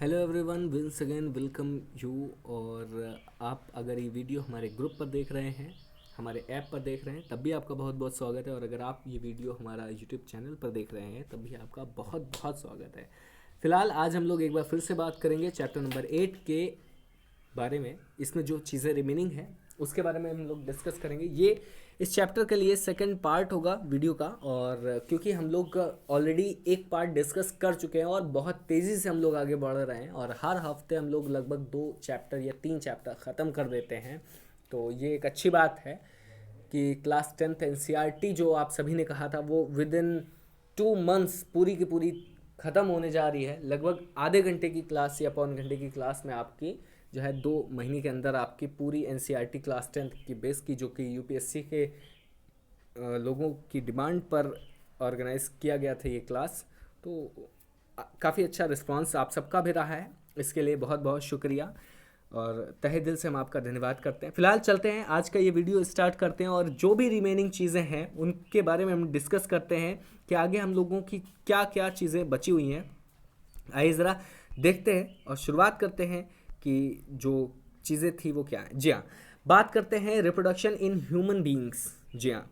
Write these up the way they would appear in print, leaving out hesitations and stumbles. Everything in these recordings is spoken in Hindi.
Hello everyone, once again welcome you. और आप अगर ये वीडियो हमारे ग्रुप पर देख रहे हैं, हमारे ऐप पर देख रहे हैं, तब भी आपका बहुत बहुत स्वागत है। और अगर आप ये वीडियो हमारा यूट्यूब चैनल पर देख रहे हैं, तब भी आपका बहुत बहुत स्वागत है। फिलहाल आज हम लोग एक बार फिर से बात करेंगे चैप्टर नंबर 8 के बारे में। इसमें जो चीज़ें रिमेनिंग है उसके बारे में हम लोग डिस्कस करेंगे। ये इस चैप्टर के लिए सेकंड पार्ट होगा वीडियो का, और क्योंकि हम लोग ऑलरेडी एक पार्ट डिस्कस कर चुके हैं और बहुत तेज़ी से हम लोग आगे बढ़ रहे हैं, और हर हफ्ते हम लोग लगभग 2 चैप्टर या 3 चैप्टर ख़त्म कर देते हैं। तो ये एक अच्छी बात है कि क्लास 10th एनसीईआरटी जो आप सभी ने कहा था वो विद इन 2 मंथ्स पूरी की पूरी ख़त्म होने जा रही है। लगभग आधे घंटे की क्लास या पौन घंटे की क्लास में आपकी जो है 2 महीने के अंदर आपकी पूरी एनसीईआरटी क्लास 10th की बेस की, जो कि यूपीएससी के लोगों की डिमांड पर ऑर्गेनाइज किया गया था ये क्लास। तो काफ़ी अच्छा रिस्पांस आप सबका भी रहा है, इसके लिए बहुत बहुत शुक्रिया और तहे दिल से हम आपका धन्यवाद करते हैं। फिलहाल चलते हैं, आज का ये वीडियो स्टार्ट करते हैं और जो भी रिमेनिंग चीज़ें हैं उनके बारे में हम डिस्कस करते हैं कि आगे हम लोगों की क्या क्या चीज़ें बची हुई हैं। आइए ज़रा देखते हैं और शुरुआत करते हैं कि जो चीज़ें थी वो क्या है। जी हाँ, बात करते हैं रिप्रोडक्शन इन ह्यूमन बींग्स। जी हाँ,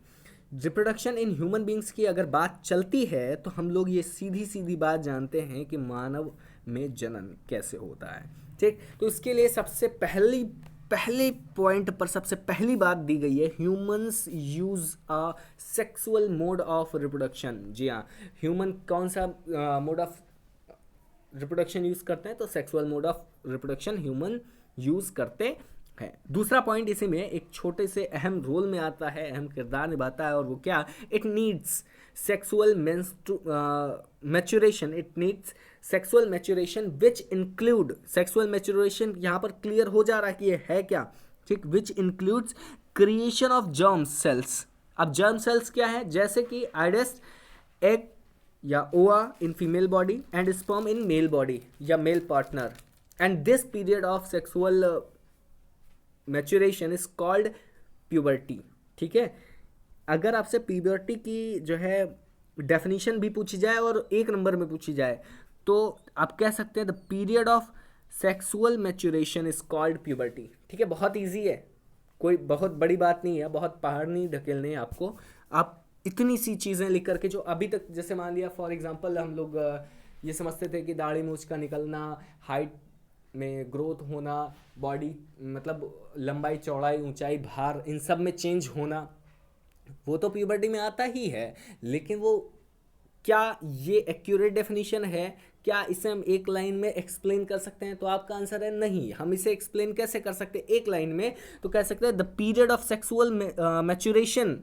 रिप्रोडक्शन इन ह्यूमन बींग्स की अगर बात चलती है तो हम लोग ये सीधी सीधी बात जानते हैं कि मानव में जनन कैसे होता है। ठीक, तो इसके लिए सबसे पहले पॉइंट पर सबसे पहली बात दी गई है, humans use a sexual mode of reproduction. जी हाँ, ह्यूमन कौन सा मोड ऑफ रिप्रोडक्शन यूज करते हैं? तो sexual mode of reproduction human use करते हैं। दूसरा पॉइंट इसी में एक छोटे से अहम रोल में आता है, अहम किरदार निभाता है, और वो क्या? It needs sexual maturation. It needs sexual maturation which include, sexual maturation यहाँ पर क्लियर हो जा रहा है कि ये है क्या। ठीक, which includes creation of germ cells. अब जर्म सेल्स क्या है? जैसे कि आइडेस एग या ova in female body and sperm in male body या male partner, and this period of sexual maturation is called puberty. ठीक है, अगर आपसे प्यूबर्टी की जो है डेफिनेशन भी पूछी जाए और एक नंबर में पूछी जाए तो आप कह सकते हैं the period of sexual maturation is called puberty. ठीक है, बहुत इजी है, कोई बहुत बड़ी बात नहीं है, बहुत पहाड़ नहीं ढकेलने हैं आपको। आप इतनी सी चीज़ें लिख करके जो अभी तक, जैसे मान लिया फॉर एग्जांपल हम लोग ये समझते थे कि दाढ़ी मूछ का निकलना, हाइट में ग्रोथ होना, बॉडी मतलब लंबाई चौड़ाई ऊंचाई भार, इन सब में चेंज होना, वो तो प्यूबर्टी में आता ही है। लेकिन वो क्या ये एक्यूरेट डेफिनेशन है? क्या इसे हम एक लाइन में एक्सप्लेन कर सकते हैं? तो आपका आंसर है नहीं। हम इसे एक्सप्लेन कैसे कर सकते हैं एक लाइन में? तो कह सकते हैं the period of sexual maturation,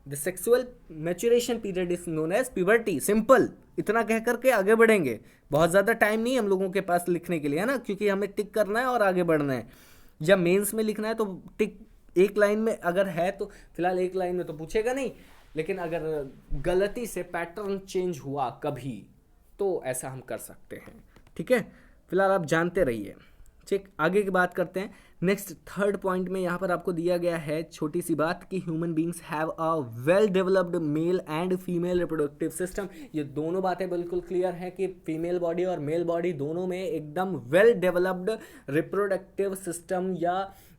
the sexual maturation period is known as puberty. Simple, इतना कह करके आगे बढ़ेंगे। बहुत ज़्यादा टाइम नहीं हम लोगों के पास लिखने के लिए, है ना, क्योंकि हमें टिक करना है और आगे बढ़ना है। या मेंस में लिखना है तो टिक एक लाइन में अगर है तो, फिलहाल एक लाइन में तो पूछेगा नहीं, लेकिन अगर गलती से पैटर्न चेंज हुआ कभी तो ऐसा हम कर सकते हैं। ठीक है, फिलहाल आप जानते रहिए। ठीक, आगे की बात करते हैं। नेक्स्ट थर्ड पॉइंट में यहाँ पर आपको दिया गया है छोटी सी बात कि human beings have a well developed male and female reproductive system. ये दोनों बातें बिल्कुल क्लियर हैं कि फीमेल बॉडी और मेल बॉडी दोनों में एकदम वेल डेवलप्ड रिप्रोडक्टिव सिस्टम या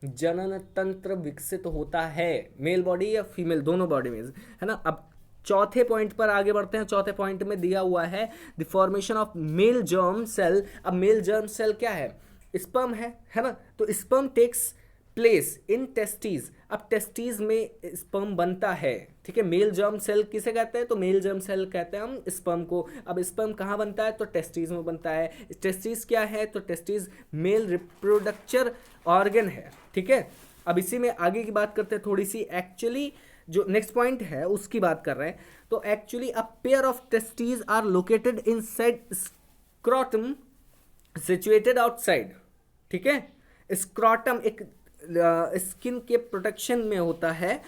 जनन तंत्र विकसित होता है, मेल बॉडी या फीमेल दोनों बॉडी में, है ना। अब चौथे पॉइंट पर आगे बढ़ते हैं। चौथे पॉइंट में दिया हुआ है the formation of male germ cell. अब मेल जर्म सेल क्या है? स्पर्म है ना। तो sperm takes place in testes. अब टेस्टीज में स्पर्म बनता है। ठीक है, मेल जर्म सेल किसे कहते हैं? तो मेल जर्म सेल कहते हैं हम स्पर्म को। अब स्पर्म कहाँ बनता है? तो टेस्टीज में बनता है। टेस्टीज क्या है? तो टेस्टीज मेल रिप्रोडक्चर ऑर्गन है। ठीक है, अब इसी में आगे की बात करते हैं थोड़ी सी। एक्चुअली जो नेक्स्ट पॉइंट है उसकी बात कर रहे हैं। तो actually a pair of testes are located inside scrotum situated outside. ठीक है, स्क्रॉटम एक स्किन के प्रोटेक्शन में होता है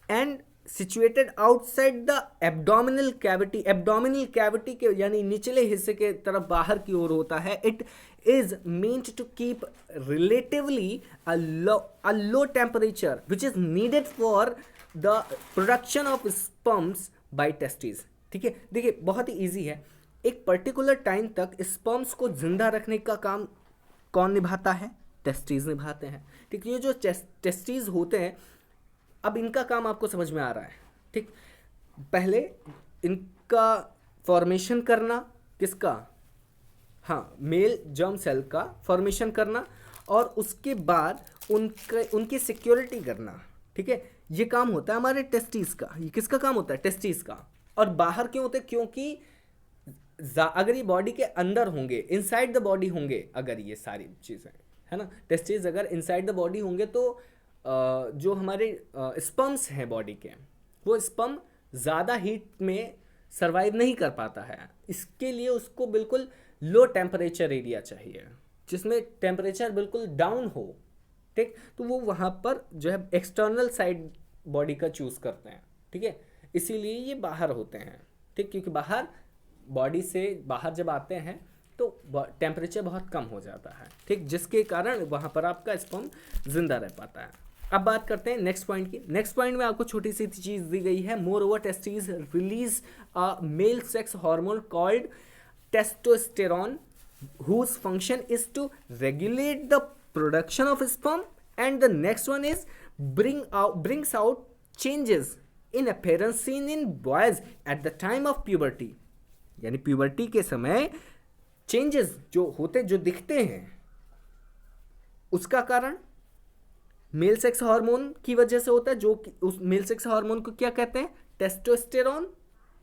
and situated outside the abdominal cavity. Abdominal cavity के यानी निचले हिस्से के तरफ बाहर की ओर होता है। It is meant to keep relatively a low temperature which is needed for the production of sperms by testis. ठीक है, देखिए बहुत ही ईजी है। एक पर्टिकुलर टाइम तक स्पर्म्स को जिंदा रखने का काम कौन निभाता है? टेस्टिस निभाते हैं। ठीक, ये जो टेस्टिस होते हैं, अब इनका काम आपको समझ में आ रहा है। ठीक, पहले इनका फॉर्मेशन करना, किसका? हाँ, मेल जर्म सेल का फॉर्मेशन करना, और उसके बाद उनकी सिक्योरिटी करना। ठीक है, ये काम होता है हमारे टेस्टिस का। ये किसका काम होता है? टेस्टिस का। और बाहर क्यों होते हैं? क्योंकि अगर ये बॉडी के अंदर होंगे, इनसाइड द बॉडी होंगे, अगर ये सारी चीज़ें, है ना, टेस्टिस अगर इनसाइड द बॉडी होंगे तो जो हमारे स्पर्म्स हैं बॉडी के, वो स्पर्म ज़्यादा हीट में सरवाइव नहीं कर पाता है। इसके लिए उसको बिल्कुल लो टेम्परेचर एरिया चाहिए, जिसमें टेम्परेचर बिल्कुल डाउन हो। ठीक, तो वो वहाँ पर जो है एक्सटर्नल साइड बॉडी का चूज़ करते हैं। ठीक है, इसीलिए ये बाहर होते हैं। ठीक, क्योंकि बाहर बॉडी से बाहर जब आते हैं तो टेम्परेचर बहुत कम हो जाता है। ठीक, जिसके कारण वहाँ पर आपका स्पर्म जिंदा रह पाता है। अब बात करते हैं नेक्स्ट पॉइंट की। नेक्स्ट पॉइंट में आपको छोटी सी चीज़ दी गई है, more over testis release a male sex hormone called testosterone whose function is to regulate the production of sperm, and the next one is brings out changes in appearance seen in boys at the time of puberty। यानी प्यूबर्टी के समय चेंजेस जो होते, जो दिखते हैं, उसका कारण मेल सेक्स हार्मोन की वजह से होता है, जो उस मेल सेक्स हार्मोन को क्या कहते हैं? टेस्टोस्टेरोन।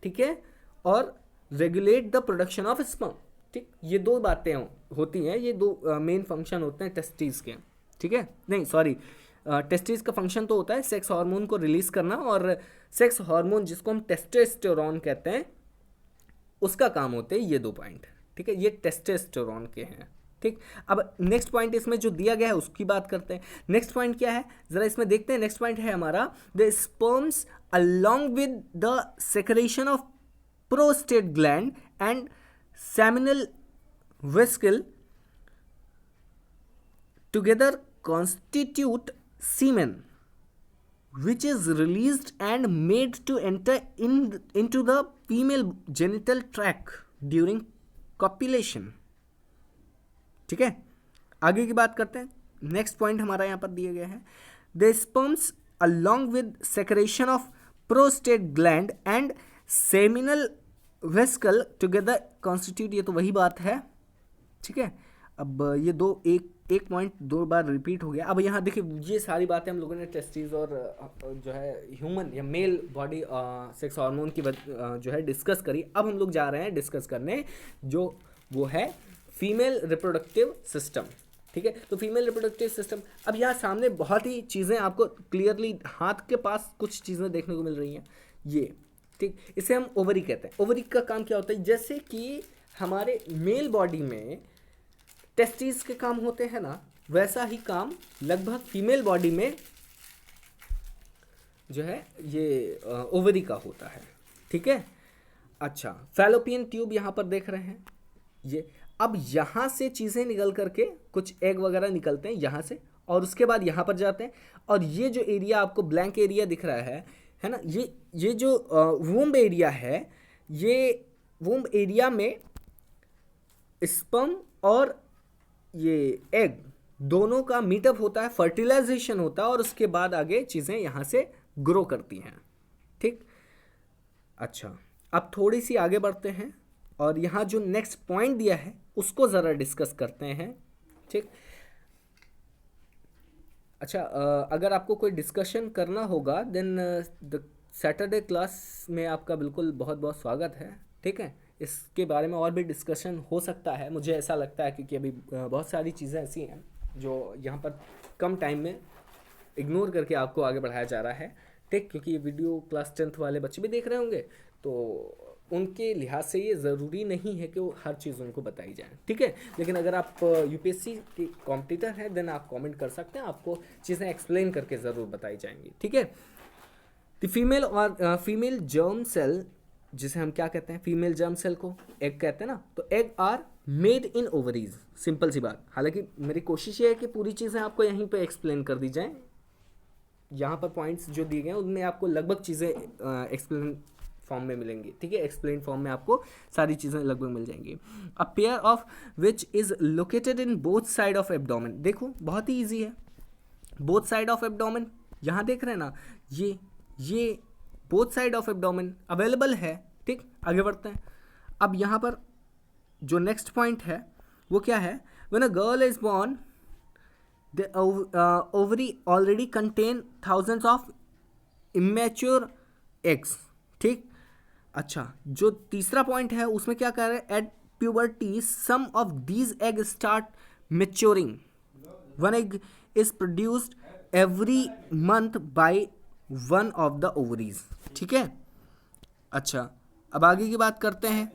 ठीक है, और regulate the production of sperm. ठीक, ये दो बातें होती हैं, ये दो मेन फंक्शन होते हैं टेस्टिस के। ठीक है, नहीं सॉरी, टेस्टिस का फंक्शन तो होता है सेक्स हार्मोन को रिलीज करना, और सेक्स हार्मोन जिसको हम टेस्टोस्टेरोन कहते हैं, उसका काम होते हैं ये दो पॉइंट। ठीक है, ये टेस्टोस्टेरोन के हैं। ठीक, अब नेक्स्ट पॉइंट इसमें जो दिया गया है उसकी बात करते हैं। नेक्स्ट पॉइंट क्या है, जरा इसमें देखते हैं। नेक्स्ट पॉइंट है हमारा, the sperms along with the secretion of prostate gland and seminal vesicle together constitute semen, which is released and made to enter into the female genital tract during copulation। ठीक है, आगे की बात करते हैं। नेक्स्ट पॉइंट हमारा यहाँ पर दिया गया है, the sperms along with secretion of prostate gland and seminal vesicle together constitute, ये तो वही बात है। ठीक है, अब ये दो एक पॉइंट दो बार रिपीट हो गया। अब यहाँ देखिए, ये सारी बातें हम लोगों ने टेस्टिस और जो है ह्यूमन या मेल बॉडी सेक्स हार्मोन की जो है डिस्कस करी। अब हम लोग जा रहे हैं डिस्कस करने जो वो है फीमेल रिप्रोडक्टिव सिस्टम। ठीक है, तो फीमेल रिप्रोडक्टिव सिस्टम, अब यहाँ सामने बहुत ही चीज़ें आपको क्लियरली हाथ के पास कुछ चीज़ें देखने को मिल रही हैं। ये ठीक, इसे हम ओवरी कहते हैं। ओवरी का काम क्या होता है? जैसे कि हमारे मेल बॉडी में टेस्टिस के काम होते हैं ना, वैसा ही काम लगभग फीमेल बॉडी में जो है ये ओवरी का होता है। ठीक है, अच्छा, फैलोपियन ट्यूब यहाँ पर देख रहे हैं ये। अब यहाँ से चीज़ें निकल करके कुछ एग वगैरह निकलते हैं यहाँ से, और उसके बाद यहाँ पर जाते हैं, और ये जो एरिया आपको ब्लैंक एरिया दिख रहा है ना, ये जो वूम्ब एरिया है, ये वूम्ब एरिया में स्पर्म और ये एग दोनों का मीटअप होता है, फर्टिलाइजेशन होता है, और उसके बाद आगे चीज़ें यहाँ से ग्रो करती हैं। ठीक, अच्छा, अब थोड़ी सी आगे बढ़ते हैं और यहाँ जो नेक्स्ट पॉइंट दिया है उसको ज़रा डिस्कस करते हैं। ठीक, अच्छा, अगर आपको कोई डिस्कशन करना होगा देन द सैटरडे क्लास में आपका बिल्कुल बहुत बहुत स्वागत है। ठीक है, इसके बारे में और भी डिस्कशन हो सकता है, मुझे ऐसा लगता है, क्योंकि अभी बहुत सारी चीज़ें ऐसी हैं जो यहाँ पर कम टाइम में इग्नोर करके आपको आगे बढ़ाया जा रहा है। ठीक, क्योंकि ये वीडियो क्लास 10th वाले बच्चे भी देख रहे होंगे, तो उनके लिहाज से ये ज़रूरी नहीं है कि वो हर चीज़ उनको बताई जाए। ठीक है, लेकिन अगर आप यूपीएससी के कॉम्पिटिटर हैं देन आप कमेंट कर सकते हैं, आपको चीज़ें एक्सप्लेन करके ज़रूर बताई जाएंगी। ठीक है, द फीमेल और फीमेल जर्म सेल, जिसे हम क्या कहते हैं, फीमेल जर्म सेल को एग कहते हैं ना, तो egg are made in ovaries, simple सी बात। हालांकि मेरी कोशिश ये है कि पूरी चीज़ें आपको यहीं पे एक्सप्लेन कर दी जाएँ। यहाँ पर पॉइंट्स जो दिए गए हैं उनमें आपको लगभग चीज़ें एक्सप्लेन फॉर्म में मिलेंगी, ठीक है, एक्सप्लेन फॉर्म में आपको सारी चीज़ें लगभग मिल जाएंगी। अ pair of which is located in both side of abdomen, देखो बहुत ही ईजी है, बोथ साइड ऑफ एब्डोमेन, यहाँ देख रहे हैं ना, ये both side of abdomen available है, ठीक। आगे बढ़ते हैं। अब यहाँ पर जो नेक्स्ट पॉइंट है वो क्या है, when a girl is born the ovary already contain thousands of immature eggs, ठीक। अच्छा, जो तीसरा पॉइंट है उसमें क्या कर रहे हैं, at puberty some of these egg start maturing, one egg is produced every month by one of the ovaries, ठीक है। अच्छा, अब आगे की बात करते हैं।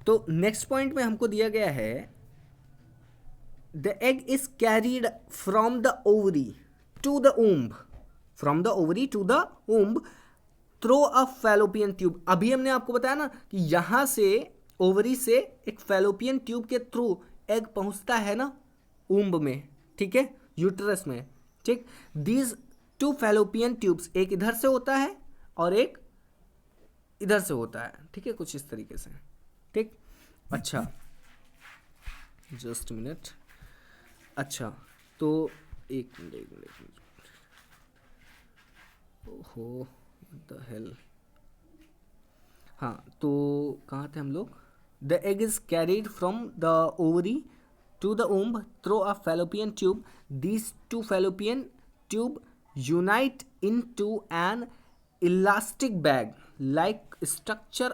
तो नेक्स्ट पॉइंट में हमको दिया गया है the egg is carried from the ovary to the womb, from the ovary to the womb through a fallopian tube. अभी हमने आपको बताया ना कि यहां से ओवरी से एक फैलोपियन ट्यूब के थ्रू एग पहुंचता है ना ऊम्ब में, ठीक है, यूट्रस में, ठीक। दीज टू फैलोपियन ट्यूब्स, एक इधर से होता है और एक इधर से होता है, ठीक है, कुछ इस तरीके से, ठीक। अच्छा, जस्ट मिनट। अच्छा, तो एक मिनट, ओहो द हेल, हाँ, तो कहाँ थे हम लोग। The egg is carried from the ovary to the womb through a fallopian tube. These two fallopian tube unite into an elastic bag like structure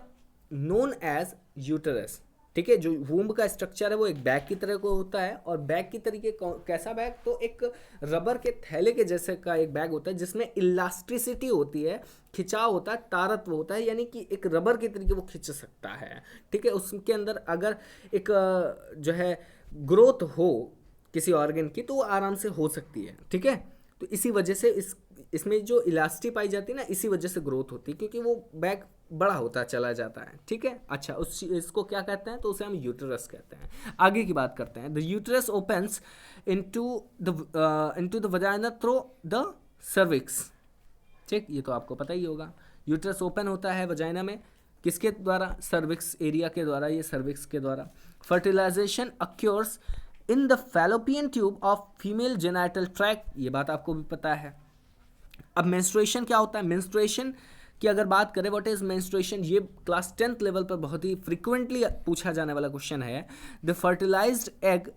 known as uterus, ठीक है। जो वूम्ब का स्ट्रक्चर है वो एक बैग की तरह को होता है, और बैग की तरीके कैसा बैग, तो एक रबर के थैले के जैसे का एक बैग होता है जिसमें इलास्टिसिटी होती है, खिंचाव होता है, तारत्व होता है, यानी कि एक रबर के तरीके वो खींच सकता है, ठीक है। उसके अंदर अगर एक जो है ग्रोथ हो किसी ऑर्गन की तो वो आराम से हो सकती है, ठीक है। तो इसी वजह से इसमें जो इलास्टी पाई जाती है ना, इसी वजह से ग्रोथ होती है, क्योंकि वो बैग बड़ा होता चला जाता है, ठीक है। अच्छा, इसको क्या कहते हैं, तो उसे हम यूटेरस कहते हैं। आगे की बात करते हैं। The uterus opens into the vagina through the cervix, ठीक, ये तो आपको पता ही होगा। यूटेरस ओपन होता है वजाइना में, किसके द्वारा, सर्विक्स एरिया के द्वारा, ये सर्विक्स के द्वारा। Fertilisation occurs in the fallopian tube of female genital tract, ये बात आपको भी पता है। अब मेंस्ट्रुएशन क्या होता है, मेंस्ट्रुएशन की अगर बात करें, व्हाट इज मेंस्ट्रुएशन, ये क्लास 10th लेवल पर बहुत ही फ्रिक्वेंटली पूछा जाने वाला क्वेश्चन है। The fertilised egg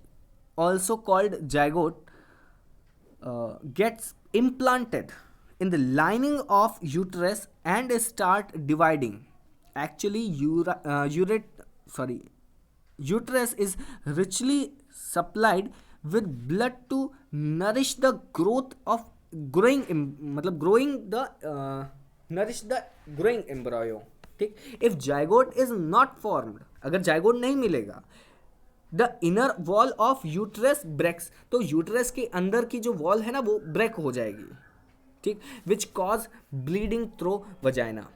also called zygote gets implanted in the lining of uterus and start dividing. Actually uterus is richly supplied with blood to nourish the growth of nourish the growing embryo, ठीक। if zygote is not formed, अगर जाइगोट नहीं मिलेगा, the inner wall of uterus breaks, तो यूट्रस के अंदर की जो वॉल है ना वो ब्रेक हो जाएगी, ठीक, which cause bleeding through vagina,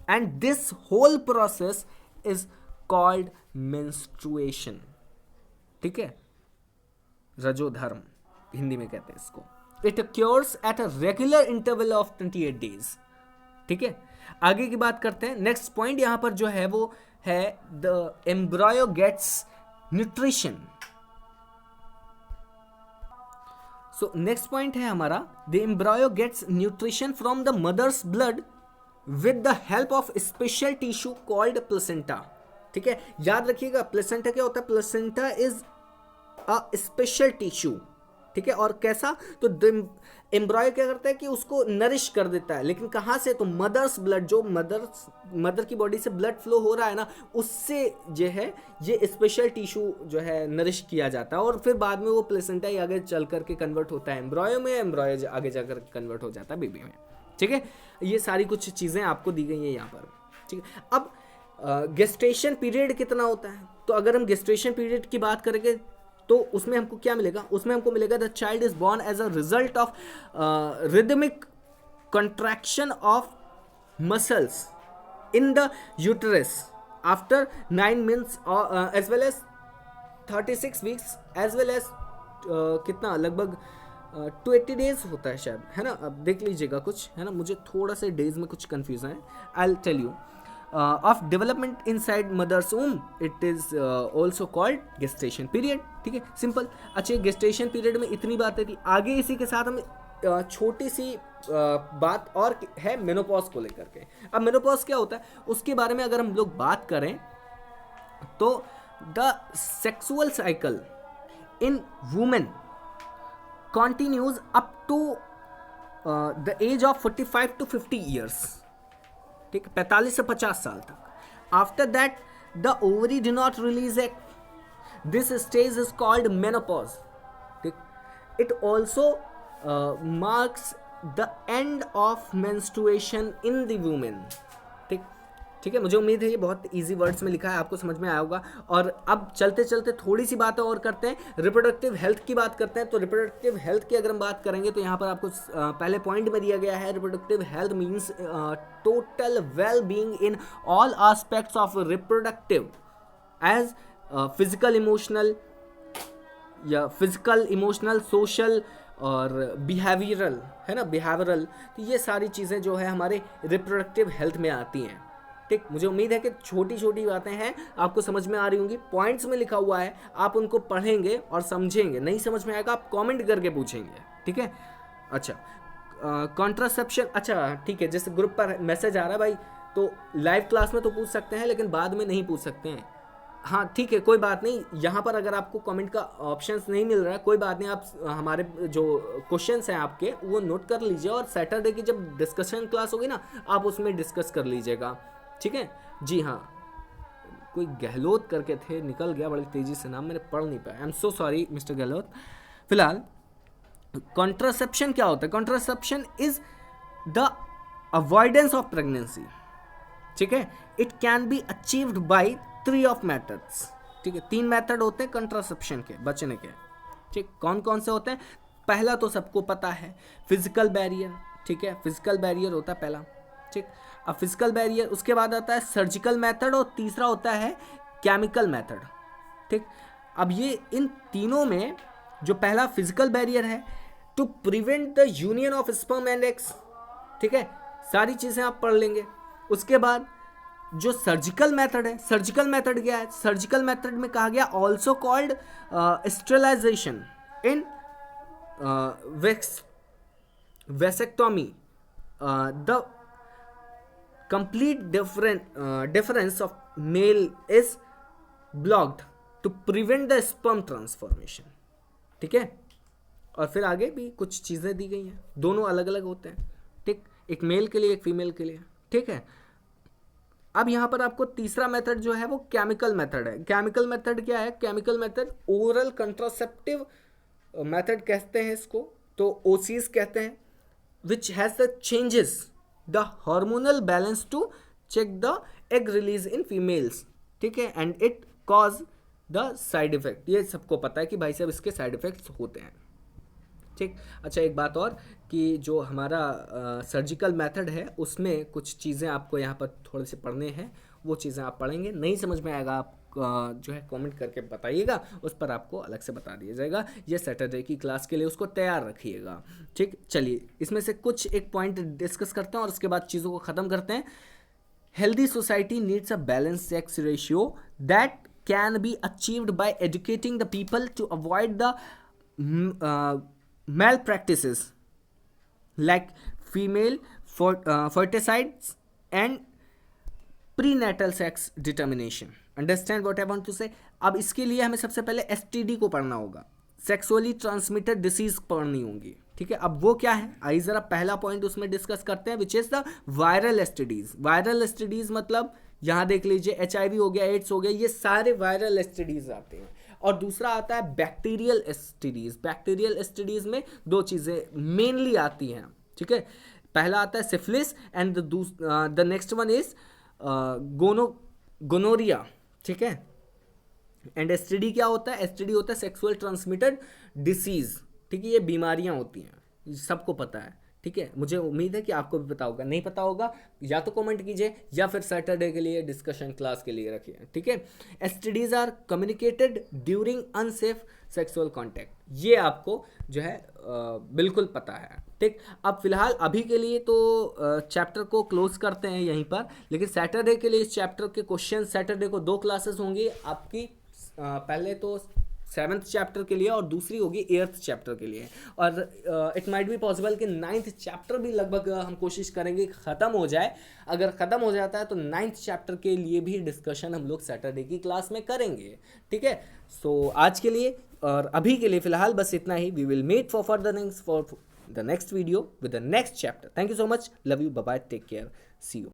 and this whole process is called menstruation, ठीक है, रजोधर्म हिंदी में कहते हैं इसको। It occurs at a regular interval of 28 days, ठीक है। आगे की बात करते हैं। नेक्स्ट पॉइंट यहां पर जो है वो है the embryo gets nutrition. So next point है हमारा, the embryo gets nutrition from the mother's blood with the help of special tissue called placenta, ठीक है। याद रखिएगा प्लेसेंटा क्या होता है, placenta is a special tissue, ठीक है। और कैसा, तो एम्ब्रायो क्या करता है कि उसको नरिश कर देता है, लेकिन कहाँ से, तो मदर्स ब्लड, जो मदर की बॉडी से ब्लड फ्लो हो रहा है ना, उससे जो है ये स्पेशल टिश्यू जो है नरिश किया जाता है, और फिर बाद में वो प्लेसेंटा ही आगे चल करके कन्वर्ट होता है एम्ब्रायो में, एम्ब्रायो आगे जाकर कन्वर्ट हो जाता है बेबी में, ठीक है। ये सारी कुछ चीज़ें आपको दी गई हैं यहाँ पर, ठीक है। अब गेस्टेशन पीरियड कितना होता है, तो अगर हम गेस्टेशन पीरियड की बात करेंगे तो उसमें हमको क्या मिलेगा, उसमें हमको मिलेगा the child is born as a result of rhythmic contraction of muscles in the uterus after 9 months as well as 36 weeks as well as कितना लगभग 280 डेज होता है शायद, है ना, अब देख लीजिएगा कुछ, है ना, मुझे थोड़ा सा डेज में कुछ कन्फ्यूजन है, I tell you. Of development inside mother's womb, it is also called gestation period, ठीक है, सिंपल। अच्छा, गेस्टेशन पीरियड में इतनी बातें थी, आगे इसी के साथ हम छोटी सी बात और है मेनोपॉज को लेकर के। अब मेनोपॉज क्या होता है उसके बारे में अगर हम लोग बात करें तो the sexual cycle in women continues up to the age of 45 to 50 years, ठीक है, 45 से 50 साल तक। After that the ovary do not release egg, this stage is called menopause, ठीक। It also marks the end of menstruation in the women, ठीक, ठीक है। मुझे उम्मीद है ये बहुत इजी वर्ड्स में लिखा है, आपको समझ में आया होगा। और अब चलते चलते थोड़ी सी बातें और करते हैं, रिप्रोडक्टिव हेल्थ की बात करते हैं। तो रिप्रोडक्टिव हेल्थ की अगर हम बात करेंगे तो यहाँ पर आपको पहले पॉइंट में दिया गया है, reproductive health means total well being in all aspects of reproductive age physical emotional या फिजिकल इमोशनल सोशल और बिहेवियरल, है ना, बिहेवियरल। तो ये सारी चीज़ें जो है हमारे रिप्रोडक्टिव हेल्थ में आती हैं, ठीक। मुझे उम्मीद है कि छोटी छोटी बातें हैं आपको समझ में आ रही होंगी, पॉइंट्स में लिखा हुआ है, आप उनको पढ़ेंगे और समझेंगे। नहीं समझ में आएगा आप कमेंट करके पूछेंगे, ठीक है। अच्छा, कॉन्ट्रासेप्शन, अच्छा ठीक है, जैसे ग्रुप पर मैसेज आ रहा है भाई, तो लाइव क्लास में तो पूछ सकते हैं लेकिन बाद में नहीं पूछ सकते हैं। हाँ ठीक है, कोई बात नहीं, यहाँ पर अगर आपको कमेंट का ऑप्शंस नहीं मिल रहा है कोई बात नहीं, आप हमारे जो क्वेश्चंस हैं आपके वो नोट कर लीजिए और सैटरडे की जब डिस्कशन क्लास होगी ना आप उसमें डिस्कस कर लीजिएगा, ठीक है जी। हाँ, कोई गहलोत करके थे, निकल गया बड़ी तेज़ी से नाम, मैंने पढ़ नहीं पाया, I am so sorry mister Gehlot. फिलहाल कॉन्ट्रासेप्शन क्या होता है? Contraception is the avoidance of pregnancy, ठीक है। It can be achieved by 3 of methods, ठीक है। 3 मेथड होते हैं कंट्रासेप्शन के, बचने के, ठीक। कौन कौन से होते हैं? पहला तो सबको पता है, फिजिकल बैरियर, ठीक है, फिजिकल बैरियर होता है पहला, ठीक। अब फिजिकल बैरियर, उसके बाद आता है सर्जिकल मेथड और तीसरा होता है केमिकल मेथड, ठीक। अब ये इन तीनों में जो पहला फिजिकल बैरियर है, to prevent the union of sperm and eggs, ठीक है, सारी चीज़ें आप पढ़ लेंगे। उसके बाद जो सर्जिकल मेथड है, सर्जिकल मेथड क्या है? सर्जिकल मेथड में कहा गया also called sterilisation in vasectomy, the complete difference of male is blocked to prevent the sperm transformation, ठीक है। और फिर आगे भी कुछ चीज़ें दी गई हैं, दोनों अलग अलग होते हैं, ठीक, एक मेल के लिए एक फीमेल के लिए, ठीक है। अब यहाँ पर आपको तीसरा मेथड जो है वो केमिकल मेथड है। केमिकल मेथड क्या है? Chemical method oral contraceptive method कहते हैं इसको, तो ओसीज कहते हैं, which has the changes the hormonal balance to check the egg release in females, ठीक है, and it cause the side effect। ये सबको पता है कि भाई साहब इसके साइड इफेक्ट्स होते हैं, ठीक। अच्छा, एक बात और कि जो हमारा सर्जिकल मेथड है उसमें कुछ चीज़ें आपको यहाँ पर थोड़े से पढ़ने हैं, वो चीज़ें आप पढ़ेंगे, नहीं समझ में आएगा आप जो है कमेंट करके बताइएगा, उस पर आपको अलग से बता दिया जाएगा। ये सैटरडे की क्लास के लिए उसको तैयार रखिएगा, ठीक। चलिए इसमें से कुछ एक पॉइंट डिस्कस करते हैं और उसके बाद चीज़ों को ख़त्म करते हैं। Healthy society needs a balance sex ratio that can be achieved by educating the people to avoid the male practices like female foeticides and prenatal sex determination. Understand what I want to say? अब इसके लिए हमें सबसे पहले एसटीडी को पढ़ना होगा, सेक्सुअली ट्रांसमिटेड डिसीज पढ़नी होंगी, ठीक है। अब वो क्या है, आइए जरा पहला पॉइंट उसमें डिस्कस करते हैं, which is the viral STDs. Viral STDs मतलब यहाँ देख लीजिए एचआईवी हो गया, एड्स हो गया, ये सारे वायरल एसटीडीज आते हैं। और दूसरा आता है बैक्टीरियल एसटीडीज। बैक्टीरियल एसटीडीज में 2 चीज़ें मेनली आती हैं, ठीक है। पहला आता है syphilis and the next one is gonorrhoea, ठीक है। एंड एसटीडी क्या होता है? एसटीडी होता है सेक्सुअल ट्रांसमिटेड डिसीज, ठीक है। ये बीमारियां होती हैं, सबको पता है, ठीक है, मुझे उम्मीद है कि आपको भी पता होगा, नहीं पता होगा या तो कमेंट कीजिए या फिर सैटरडे के लिए डिस्कशन क्लास के लिए रखिए, ठीक है। STDs are communicated during unsafe sexual contact, ये आपको जो है बिल्कुल पता है, ठीक। अब फिलहाल अभी के लिए तो चैप्टर को क्लोज करते हैं यहीं पर, लेकिन सैटरडे के लिए इस चैप्टर के क्वेश्चन, सैटरडे को 2 क्लासेस होंगी आपकी, पहले तो 7th चैप्टर के लिए और दूसरी होगी 8th चैप्टर के लिए, और इट माइट बी पॉसिबल कि 9th चैप्टर भी लगभग हम कोशिश करेंगे ख़त्म हो जाए। अगर ख़त्म हो जाता है तो 9th चैप्टर के लिए भी डिस्कशन हम लोग सैटरडे की क्लास में करेंगे, ठीक है। सो आज के लिए और अभी के लिए फ़िलहाल बस इतना ही। We will meet for the next video with the next chapter. Thank you so much, love you, bye bye, take care, see you.